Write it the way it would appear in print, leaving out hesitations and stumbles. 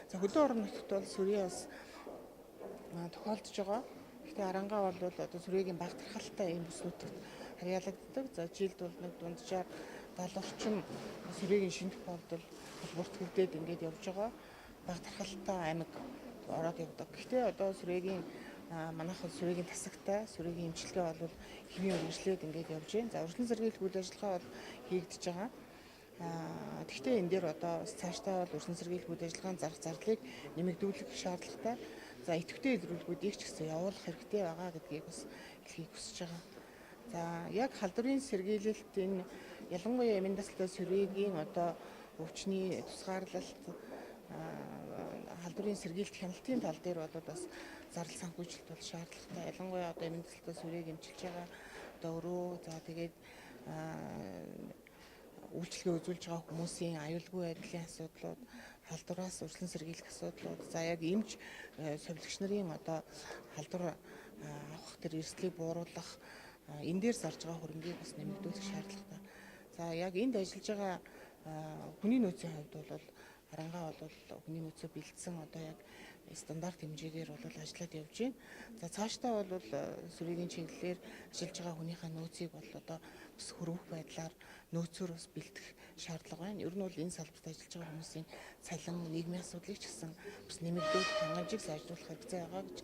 За хөдөө орон нутгад бол сүрээ бас тохиолдож байгаа. Гэхдээ арангаа бол одоо сүрээгийн бага тархалтай ийм бүс нутагт харьяалагддаг. За жилд бол нэг дунджаар 70 орчим сүрээгийн шинэ тохиолдол бүртгэгдээд ингээд явж байгаа. Бага тархалтай аймаг ороод явдаг. Гэхдээ одоо сүрээгийн манайхад сүрээгийн тасагтай, сүрээгийн эмчилгээ бол хэвийн үргэлжлээд ингээд явж байна. За урьдчилан сэргийлэх үйл ажиллагаа бол хийгдэж байгаа. Тэгвэл энэ дээр одоо цаашдаа бол урьдчилан сэргийлэх үйл ажиллагааны зарах зарлыг нэмэгдүүлэх шаардлагатай. За идэвхтэй илрүүлгүүдийг ч гэсэн явуулах хэрэгтэй байгаа гэдгийг бас хэлхийг хүсэж байгаа. За яг халдварын сэргийлэлт энэ ялангуяа эмийн тасалтай сүрээгийн одоо өвчний тусгаарлалт халдварын сэргийлт хяналтын тал дээр бол бас зардал санхүүжилт бол шаардлагатай. Ялангуяа одоо эмийн тасалтай сүрээг эмчилж байгаа одоо өрөө за тэгээд үйлчлэгээ үзүүлж байгаа хүмүүсийн аюулгүй байдлын асуудлууд, халдвараас урьдчилан сэргийлэх асуудлууд, за яг эмч совилогч нарын одоо халдвар авах тэр эрсдлийг бууруулах энэ дээр зарж байгаа хөрөнгийг бас нэмэгдүүлэх шаардлагатай. За яг энд ажиллаж байгаа хүний нөөцийн хувьд бол арангаа бол хүний нөөцөө бэлдсэн одоо яг стандарт хэмжээгээр бол ажиллаад явж байна. За цаашдаа бол сүрээгийн чиглэлээр ажиллаж байгаа хүнийхээ нөөцийг бол одоо бас хөрвөх байдлаар нөөцөөр бас бэлдэх шаардлага байна. Ер нь бол энэ салбарт ажиллаж байгаа хүмүүсийн цалин, нийгмийн асуудлыг ч гэсэн бас нэмэгдүүлэх хангамжийг сайжруулах хэрэгтэй байгаа гэж